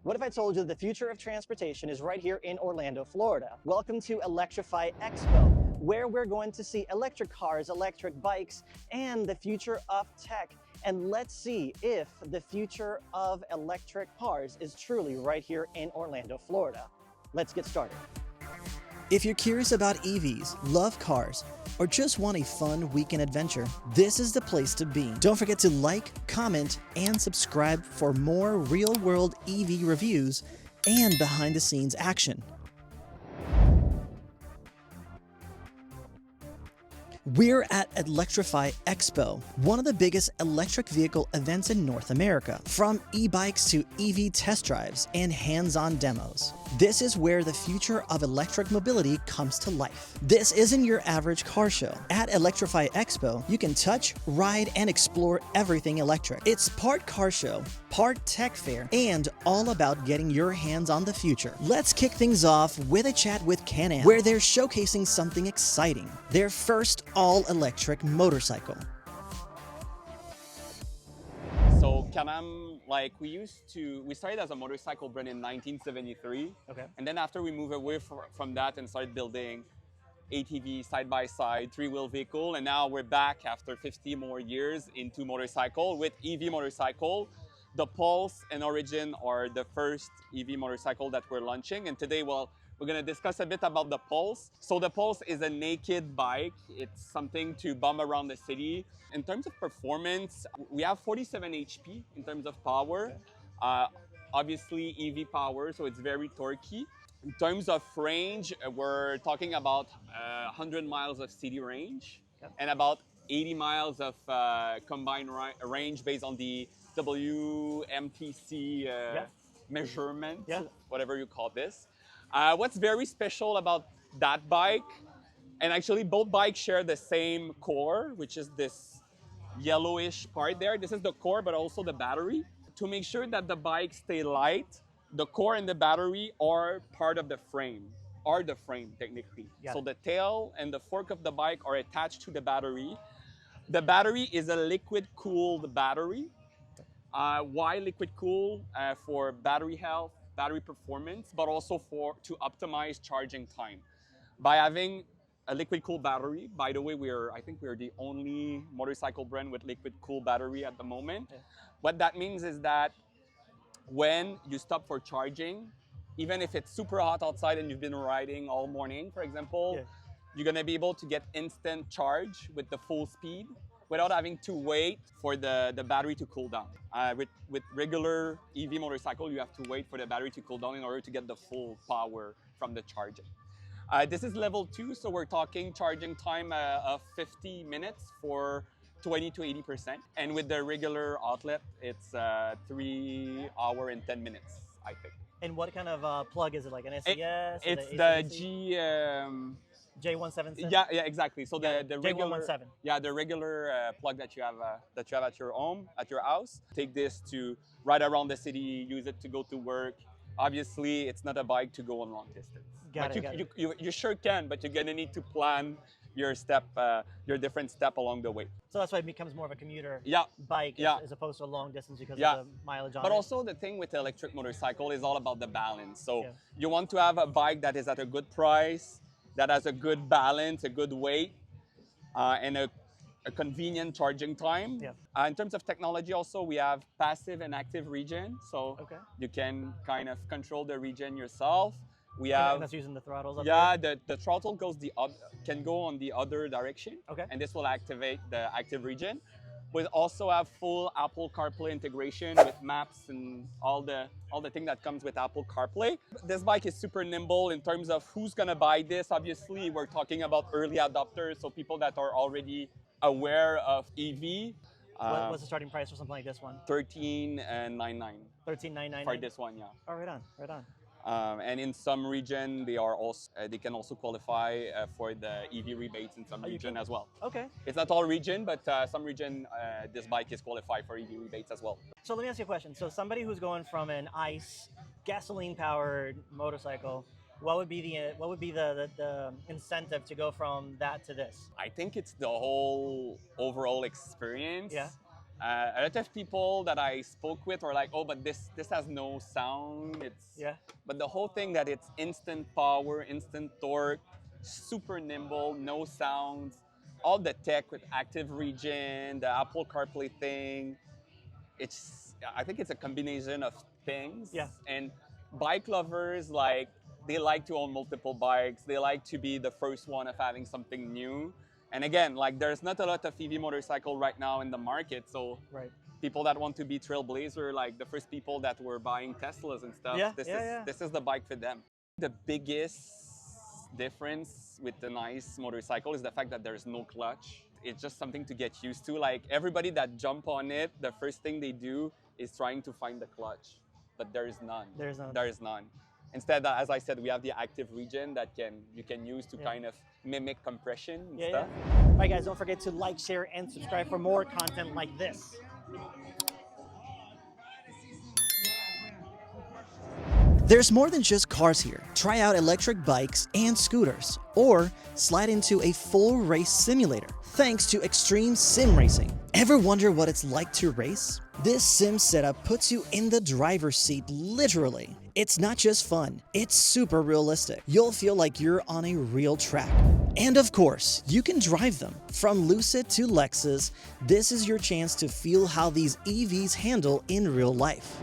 What if I told you the future of transportation is right here in Orlando, Florida? Welcome to Electrify Expo, where we're going to see electric cars, electric bikes, and the future of tech. And let's see if the future of electric cars is truly right here in Orlando, Florida. Let's get started. If you're curious about EVs, love cars, or just want a fun weekend adventure, this is the place to be. Don't forget to like, comment, and subscribe for more real-world EV reviews and behind-the-scenes action. We're at Electrify Expo, one of the biggest electric vehicle events in North America. From e-bikes to EV test drives and hands-on demos, this is where the future of electric mobility comes to life. This isn't your average car show. At Electrify Expo, you can touch, ride, and explore everything electric. It's part car show, part tech fair, and all about getting your hands on the future. Let's kick things off with a chat with Can-Am, where they're showcasing something exciting, their first all-electric motorcycle. So Can-Am, we started as a motorcycle brand in 1973. Okay. And then after we moved away from that and started building ATV, side-by-side, three-wheel vehicle, and now we're back after 50 more years into motorcycle with EV motorcycle. The Pulse and Origin are the first EV motorcycle that we're launching. And today, we're going to discuss a bit about the Pulse. So the Pulse is a naked bike. It's something to bum around the city. In terms of performance, we have 47 HP in terms of power. Obviously EV power, so it's very torquey. In terms of range, we're talking about 100 miles of city range and about 80 miles of combined range based on the WMTC measurement, whatever you call this. What's very special about that bike, and actually both bikes share the same core, which is this yellowish part there. This is the core, but also the battery. To make sure that the bike stay light, the core and the battery are part of the frame, technically. So the tail and the fork of the bike are attached to the battery. The battery is a liquid-cooled battery. Why liquid-cooled? For battery health, battery performance, but also to optimize charging time. By having a liquid-cooled battery, by the way, I think we're the only motorcycle brand with liquid-cooled battery at the moment. Yeah. What that means is that when you stop for charging, even if it's super hot outside and you've been riding all morning, for example, you're gonna be able to get instant charge with the full speed without having to wait for the battery to cool down. With regular EV motorcycle, you have to wait for the battery to cool down in order to get the full power from the charging. This is level 2, so we're talking charging time of 50 minutes for 20 to 80%. And with the regular outlet, it's 3 hours and 10 minutes, I think. And what kind of plug is it, like an SES? It's the J177? Yeah, exactly. So the regular J117. The regular plug that you have at your home, at your house. Take this to ride around the city, use it to go to work. Obviously, it's not a bike to go on long distance. You sure can, but you're gonna need to plan your different step along the way. So that's why it becomes more of a commuter bike as opposed to a long distance because of the mileage on it. But also the thing with the electric motorcycle is all about the balance. So you want to have a bike that is at a good price, that has a good balance, a good weight, and a convenient charging time. In terms of technology also, we have passive and active region. So you can kind of control the region yourself. We have, and that's using the throttles up there? The throttle can go on the other direction. And this will activate the active region. We also have full Apple CarPlay integration with maps and all the thing that comes with Apple CarPlay. This bike is super nimble in terms of who's gonna buy this. Obviously, we're talking about early adopters, so people that are already aware of EV. What's the starting price for something like this one? $13,999. $13,999 for this one, Oh, right on. And in some region, they can also qualify for the EV rebates in some region as well. Okay. It's not all region, but some region, this bike is qualified for EV rebates as well. So let me ask you a question. So somebody who's going from an ICE, gasoline-powered motorcycle, what would be the incentive to go from that to this? I think it's the whole overall experience. A lot of people that I spoke with were like, oh, but this has no sound. But the whole thing that it's instant power, instant torque, super nimble, no sounds, all the tech with active region, the Apple CarPlay thing. I think it's a combination of things. And bike lovers, like, they like to own multiple bikes. They like to be the first one of having something new. And again, like, there's not a lot of EV motorcycle right now in the market. So people that want to be trailblazer, like the first people that were buying Teslas and stuff, this is the bike for them. The biggest difference with the nice motorcycle is the fact that there's no clutch. It's just something to get used to. Like, everybody that jump on it, the first thing they do is trying to find the clutch, but there is none. There is none. Instead, as I said, we have the active region that you can use to kind of mimic compression and stuff. All right, guys, don't forget to like, share, and subscribe for more content like this. There's more than just cars here. Try out electric bikes and scooters, or slide into a full race simulator thanks to Extreme Sim Racing. Ever wonder what it's like to race? This sim setup puts you in the driver's seat, literally. It's not just fun, it's super realistic. You'll feel like you're on a real track. And of course, you can drive them. From Lucid to Lexus, this is your chance to feel how these EVs handle in real life.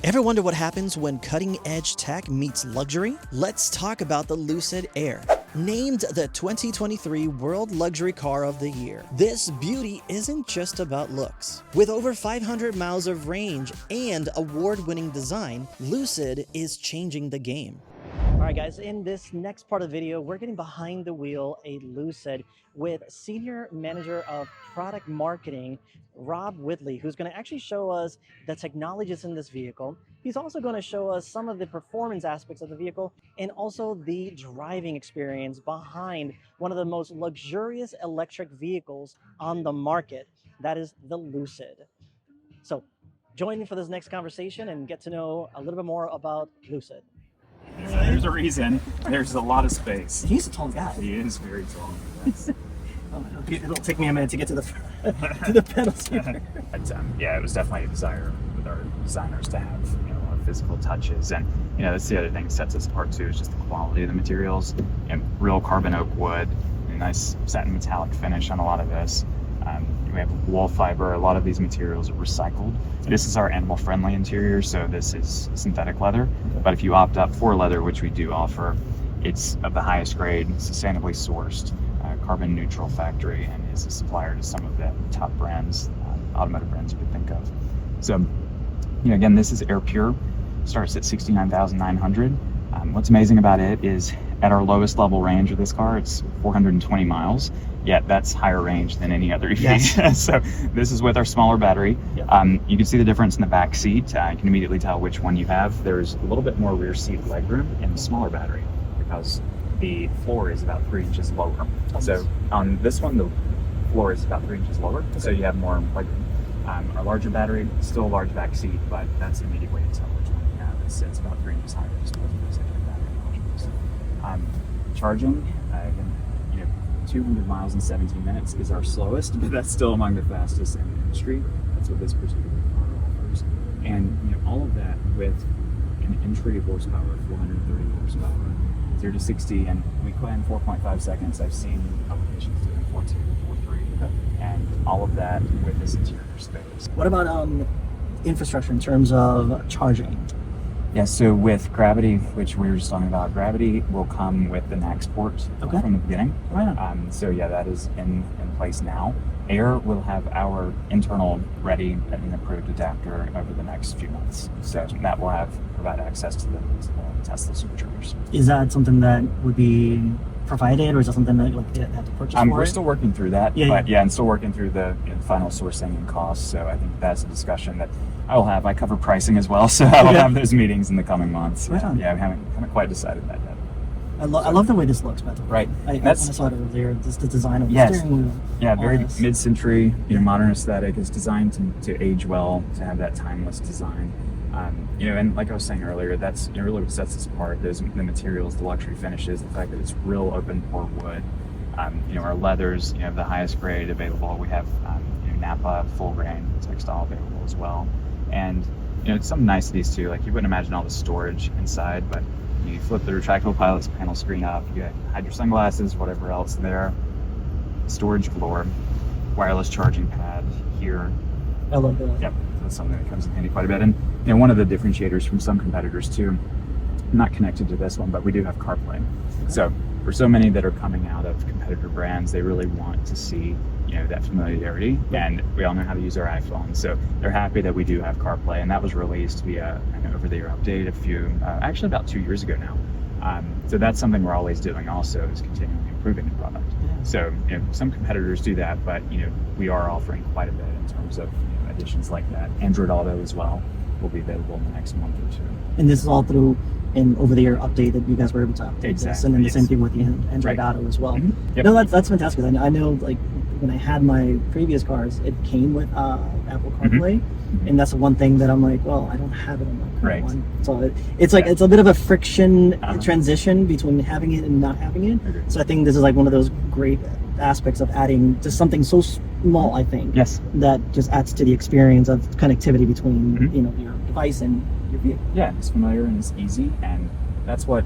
Ever wonder what happens when cutting-edge tech meets luxury? Let's talk about the Lucid Air. Named the 2023 World Luxury Car of the Year, this beauty isn't just about looks. With over 500 miles of range and award-winning design, Lucid is changing the game. All right, guys, in this next part of the video, we're getting behind the wheel a Lucid with Senior Manager of Product Marketing, Rob Whitley, who's going to actually show us the technologies in this vehicle. He's also going to show us some of the performance aspects of the vehicle and also the driving experience behind one of the most luxurious electric vehicles on the market. That is the Lucid. So join me for this next conversation and get to know a little bit more about Lucid. There's a reason. There's a lot of space. He's a tall guy. He is very tall. It'll take me a minute to get to the to the pedals here. But, yeah, it was definitely a desire with our designers to have a lot of physical touches, and that's the other thing that sets us apart too, is just the quality of the materials. Real carbon oak wood, a nice satin metallic finish on a lot of this. We have wool fiber. A lot of these materials are recycled. This is our animal-friendly interior, so this is synthetic leather. But if you opt up for leather, which we do offer, it's of the highest grade, sustainably sourced, carbon neutral factory, and is a supplier to some of the top brands, automotive brands you could think of. So, again, this is Air Pure. Starts at $69,900. What's amazing about it is at our lowest level range of this car, it's 420 miles. Yet that's higher range than any other EV. Yes. So this is with our smaller battery. Yep. You can see the difference in the back seat. You can immediately tell which one you have. There's a little bit more rear seat legroom in the smaller battery because the floor is about 3 inches lower. So on this one, the floor is about 3 inches lower. Okay. So you have more legroom. Our larger battery, still a large back seat, but that's an immediate way to tell which one you have. It's about 3 inches higher just because of those extra battery modules. Charging, again, 200 miles in 17 minutes is our slowest, but that's still among the fastest in the industry. That's what this particular car offers. And all of that with an entry horsepower of 430 horsepower, 0 to 60, and we plan 4.5 seconds. I've seen applications doing 4.2, 4.3, and all of that with this interior space. What about infrastructure in terms of charging? Yeah, so with Gravity, which we were just talking about, Gravity will come with the NACS port from the beginning. Right. So yeah, that is in place now. Air will have our internal ready and approved adapter over the next few months. So that will provide access to the Tesla superchargers. Is that something that would be provided, or is that something that they have to purchase for We're it? still working through that, and still working through the final sourcing and costs. So I think that's a discussion that I will have. I cover pricing as well, so I will have those meetings in the coming months. Right on. Yeah, we haven't quite decided that yet. I love the way this looks, by the way. Right. I saw it earlier, just the design of the steering wheel. Yeah, very mid-century, modern aesthetic. Is designed to age well, to have that timeless design. And like I was saying earlier, that's really what sets us apart. The materials, the luxury finishes, the fact that it's real open pore wood. Our leathers, the highest grade available. We have Napa, full grain textile available as well. And it's some niceties too. Like you wouldn't imagine all the storage inside, but you flip the retractable pilot's panel screen up, you hide your sunglasses, whatever else there. Storage galore, wireless charging pad here. I love that. Yep, that's something that comes in handy quite a bit. And one of the differentiators from some competitors too, not connected to this one, but we do have CarPlay. So for so many that are coming out of competitor brands, they really want to see that familiarity, and we all know how to use our iPhone, so they're happy that we do have CarPlay, and that was released via an over-the-air update actually about 2 years ago now. So that's something we're always doing also, is continually improving the product. Yeah. So some competitors do that, but we are offering quite a bit in terms of additions like that. Android Auto as well will be available in the next month or two. And this is all through an over-the-air update that you guys were able to update exactly. this, and then the same thing with the Android Auto as well. Mm-hmm. Yep. No, that's fantastic. I know, like, when I had my previous cars, it came with Apple CarPlay, and that's the one thing that I'm like, well, I don't have it on my current one. So it's like it's a bit of a friction transition between having it and not having it. Agreed. So I think this is like one of those great aspects of adding just something so small, I think, that just adds to the experience of connectivity between your device and your vehicle. Yeah, it's familiar and it's easy, and that's what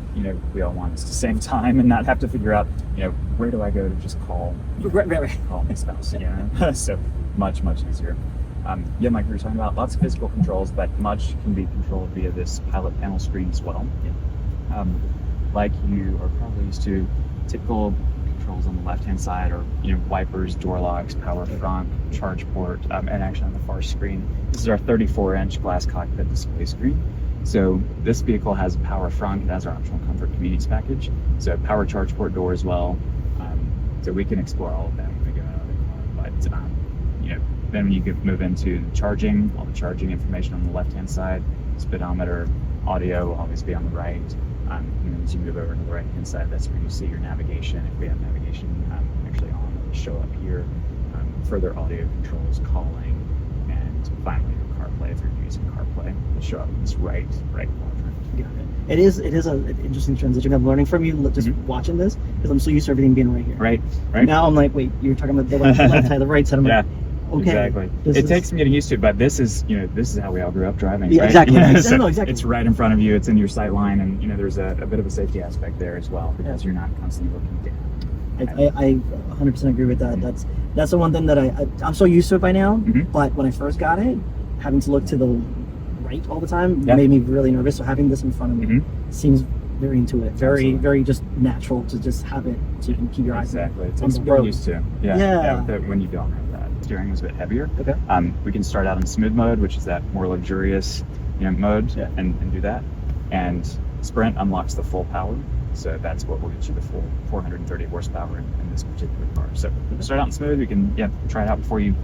we all want, is to save time and not have to figure out where do I go to just call call my spouse. So much easier. Like we were talking about, lots of physical controls, but much can be controlled via this pilot panel screen as well. Like you are probably used to, typical controls on the left-hand side are wipers, door locks, power front, charge port, and actually on the far screen, this is our 34-inch glass cockpit display screen. So this vehicle has a power front, it has our optional comfort convenience package, so power charge port door as well. So we can explore all of that when we go out of the car. But then when you move into charging, all the charging information on the left-hand side, speedometer, audio will always be on the right. And as you move over to the right-hand side, that's where you see your navigation. If we have navigation actually on, it will show up here. Further audio controls, calling, and finally your CarPlay, if you're using CarPlay, it'll show up in this right quadrant. It is an interesting transition. I'm learning from you just watching this, because I'm so used to everything being right here. Right. Now I'm like, wait, you're talking about the left side, the right side. I'm like, okay. Exactly. It takes some getting used to, but this is how we all grew up driving, yeah, right? Exactly. So no, exactly. It's right in front of you. It's in your sight line, and there's a bit of a safety aspect there as well, because you're not constantly looking down. I 100% agree with that. That's the one thing that I'm so used to it by now. But when I first got it, having to look to the right all the time made me really nervous. So having this in front of me seems very intuitive, very just natural to just have it, so you can keep your eyes exactly. It on takes the some road. getting used to. Yeah. When you don't have that, steering is a bit heavier. Okay. We can start out in smooth mode, which is that more luxurious mode, and do that. And Sprint unlocks the full power. So that's what will get you the full 430 horsepower in this particular car. So we'll start out in smooth. We can try it out before you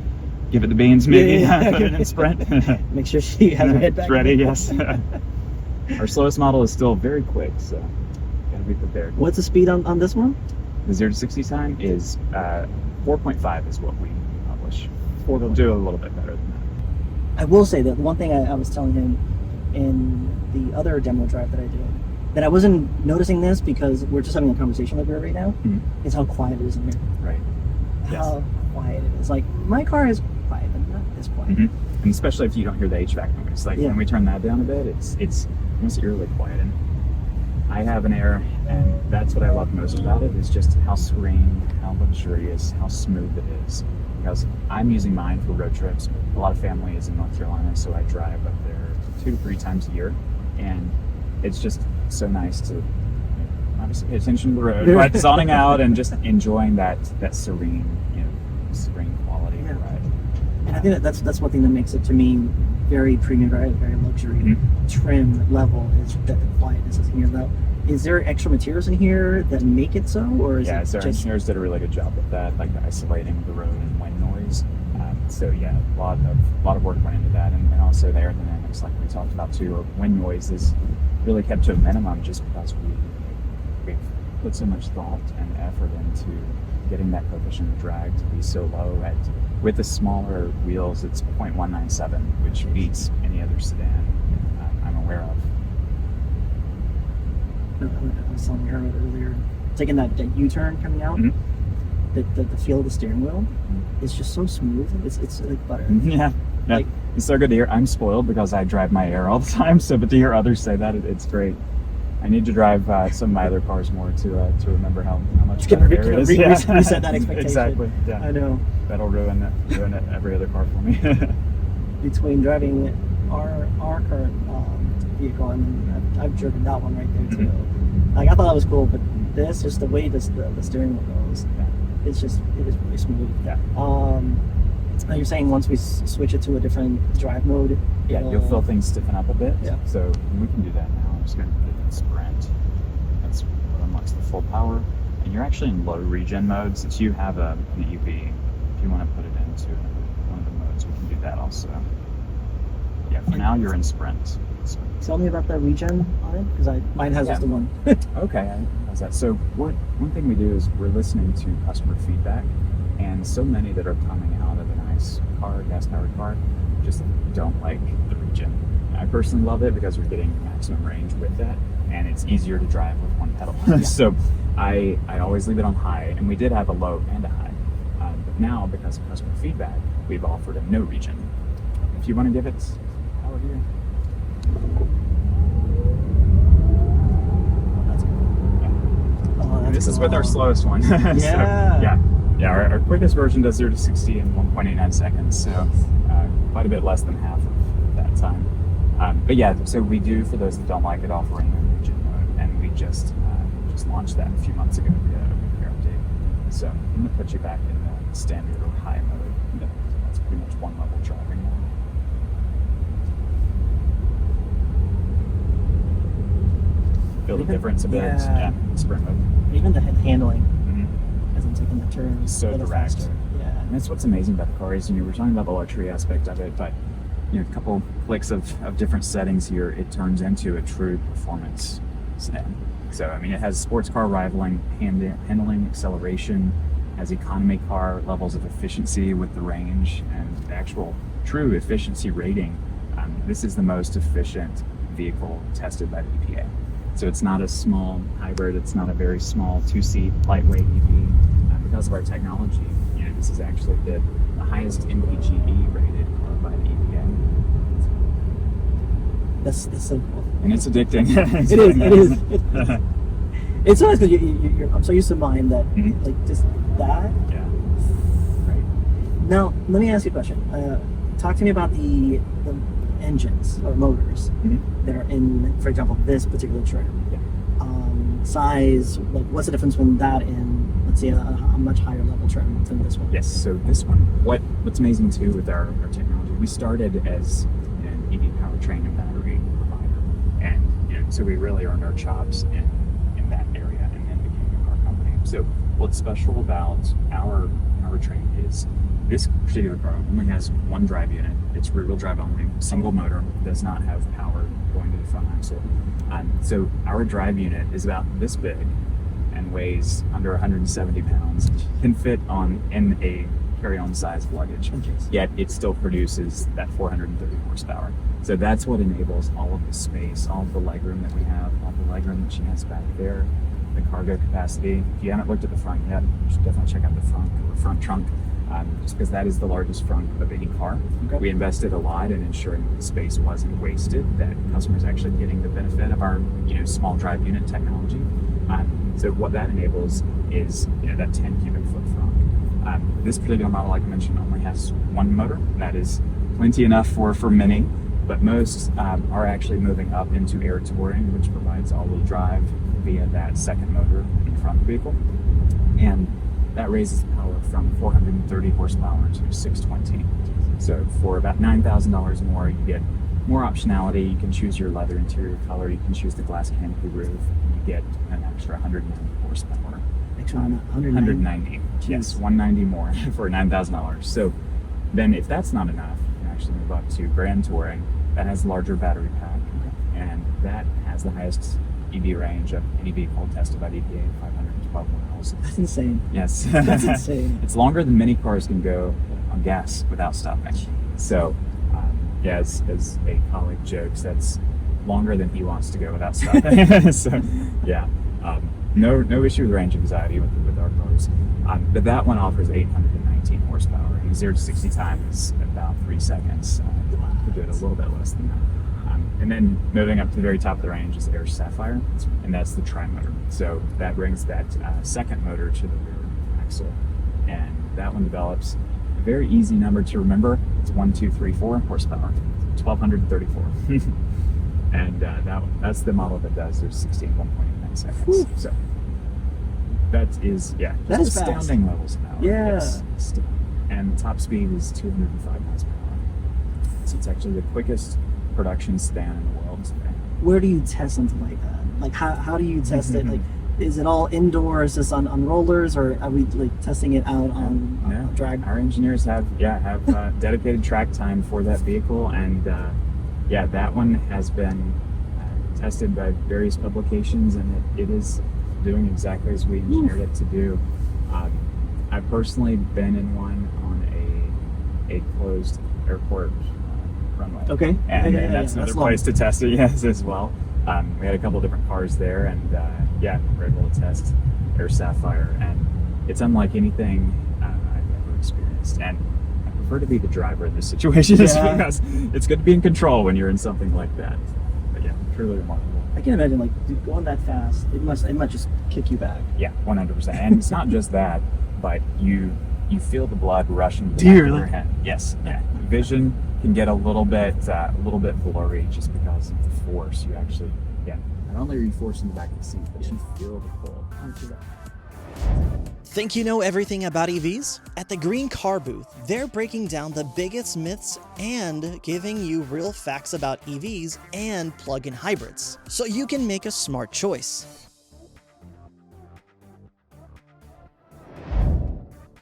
give it the beans, maybe. Put it in Sprint. Make sure she has her head back. It's ready, yes. Our slowest model is still very quick, so gotta be prepared. What's the speed on this one? The 0 to 60 time is 4.5 is what we publish. We'll do a little bit better than that. I will say that one thing I was telling him in the other demo drive that I did, that I wasn't noticing this because we're just having a conversation like we're right now, is how quiet it is in here. Right. How quiet it is. Like, my car is quiet, but not this quiet. And especially if you don't hear the HVAC noise. Like when we turn that down a bit, it's almost eerily quiet. And I have an Air, and that's what I love most about it, is just how serene, how luxurious, how smooth it is. Because I'm using mine for road trips. A lot of family is in North Carolina, so I drive up there 2 to 3 times a year. And it's just so nice to obviously pay attention to the road, but zoning out and just enjoying that serene, serene quality of the ride. And I think that's one thing that makes it, to me, very premium, very luxury, trim level, is that the quietness is in here. Though, is there extra materials in here that make it so, or is it so our engineers did a really good job with that, like the isolating the road and wind noise. So a lot of work went into that, and also the aerodynamics, like we talked about too. Wind noise is really kept to a minimum, just because we've put so much thought and effort into getting that coefficient of drag to be so low. With the smaller wheels, it's 0.197, which beats any other sedan I'm aware of. I was telling her earlier, taking that U-turn coming out. the feel of the steering wheel is just so smooth. It's like butter. Yeah. Like, it's so good to hear. I'm spoiled because I drive my Air all the time. So, but to hear others say that, it's great. I need to drive some of my other cars more to remember how much better Air is. Reset that expectation. Exactly. Yeah. I know. That'll ruin it every other car for me. Between driving our current vehicle, and I've driven that one right there too. Like, I thought that was cool, but this, just the way the steering wheel goes, it is really smooth. Yeah. Now you're saying once we switch it to a different drive mode, you'll feel things stiffen up a bit. Yeah. So we can do that now. I'm just going to put it in sprint. That's what unlocks the full power. And you're actually in low regen mode. Since you have an EV, if you want to put it into one of the modes, we can do that also. Yeah, for now you're in sprint. Tell me about the regen on it, because mine has just the one. Okay, how's that? So one thing we do is we're listening to customer feedback, and so many that are coming out of a nice car, gas-powered car, just don't like the regen. I personally love it because you're getting maximum range with that, and it's easier to drive with one pedal. So I always leave it on high, and we did have a low and a high. But now, because of customer feedback, we've offered a no regen. If you want to give it power here. This is with our slowest one. Yeah. Our quickest version does 0 to 60 in 1.89 seconds, so quite a bit less than half of that time. But yeah, so we do, for those that don't like it, offering a regen mode, and we just launched that a few months ago via a repair update. So I'm going to put you back in the standard or high mode. That's pretty much one level driving now. Feel the difference a bit. Yeah, sprint mode. Even the handling, as I'm taking the turns, so a little direct. faster. Yeah. And that's what's amazing about the car is, we're talking about the luxury aspect of it, but a couple clicks of different settings here, it turns into a true performance sedan. So it has sports car rivaling handling, acceleration, has economy car levels of efficiency with the range and the actual true efficiency rating. This is the most efficient vehicle tested by the EPA. So it's not a small hybrid, it's not a very small two-seat lightweight EV. Because of our technology, this is actually the highest MPGe rated car by the EPA. That's so cool. And it's addicting. It is. It's nice because I'm so used to mine that, like, just that. Yeah. Right. Now, let me ask you a question. Talk to me about the engines or motors that are in, for example, this particular trim. Yeah. Size, like, what's the difference between that and, let's say, a much higher level trim than this one? Yes, so this one, what's amazing too with our technology, we started as an EV powertrain and battery provider, and so we really earned our chops in that area and then became a car company. So what's special about our powertrain is this particular car only has one drive unit. It's rear-wheel drive only, single motor, does not have power going to the front axle. So our drive unit is about this big and weighs under 170 pounds. Can fit in a carry-on size luggage. Yet it still produces that 430 horsepower. So that's what enables all of the space, all of the legroom that we have, all the legroom that she has back there, the cargo capacity. If you haven't looked at the front yet, you should definitely check out the front or front trunk. Just because that is the largest front of any car. Okay. We invested a lot in ensuring that the space wasn't wasted, that customers actually getting the benefit of our small drive unit technology. So what that enables is that 10 cubic foot front. This particular model, like I mentioned, only has one motor. That is plenty enough for many, but most are actually moving up into air touring, which provides all-wheel drive via that second motor in the front of the vehicle. And that raises the power from 430 horsepower to 620. So for about $9,000 more, you get more optionality. You can choose your leather interior color. You can choose the glass canopy roof. And you get an extra 190 horsepower. Extra 190. Yes, 190 more for $9,000. So then if that's not enough, you can actually move up to Grand Touring. That has a larger battery pack. And that has the highest EV range of any vehicle tested by the EPA, 512 miles. That's insane. Yes. That's insane. It's longer than many cars can go on gas without stopping. So, as a colleague jokes, that's longer than he wants to go without stopping. So, yeah. no issue with range anxiety with our cars. But that one offers 819 horsepower, and 0 to 60 time is about 3 seconds. We do it a little bit less than that. And then moving up to the very top of the range is Air Sapphire, and that's the tri-motor. So that brings that second motor to the rear axle, and that one develops a very easy number to remember. It's 1234 horsepower, 1234. And that's the model that does 60 in 1.89 seconds. Whew. So that is, that is astounding fast. levels of power. Yeah. Yes. And top speed is 205 miles per hour. So it's actually the quickest production sedan in the world today. Where do you test something like that? Like how do you test it? Like, is it all indoors, just on rollers, or are we like testing it out on drag? Our engineers have dedicated track time for that vehicle, and that one has been tested by various publications, and it is doing exactly as we engineered it to do. I've personally been in one on a closed airport runway. Okay. And that's another place to test it, yes, as well. We had a couple different cars there, and we're able to test Air Sapphire, and it's unlike anything I've ever experienced. And I prefer to be the driver in this situation, because it's good to be in control when you're in something like that. But truly remarkable. I can imagine, like, dude, going that fast, it might just kick you back. Yeah, 100%. And it's not just that, but you feel the blood rushing to the Dear, back of your head. Yes, vision can get a little bit blurry just because of the force. You actually, not only are you forcing the back of the seat, but you feel the pull. Think you know everything about EVs? At the Green Car booth, they're breaking down the biggest myths and giving you real facts about EVs and plug-in hybrids, so you can make a smart choice.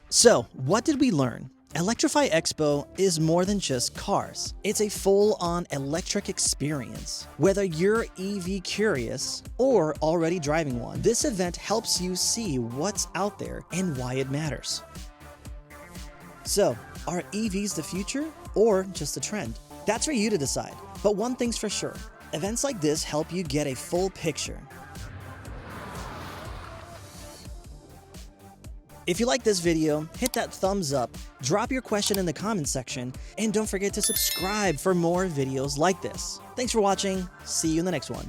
So, what did we learn? Electrify Expo is more than just cars. It's a full-on electric experience. Whether you're EV curious or already driving one, this event helps you see what's out there and why it matters. So, are EVs the future or just a trend? That's for you to decide. But one thing's for sure, events like this help you get a full picture. If you like this video, hit that thumbs up, drop your question in the comments section, and don't forget to subscribe for more videos like this. Thanks for watching. See you in the next one.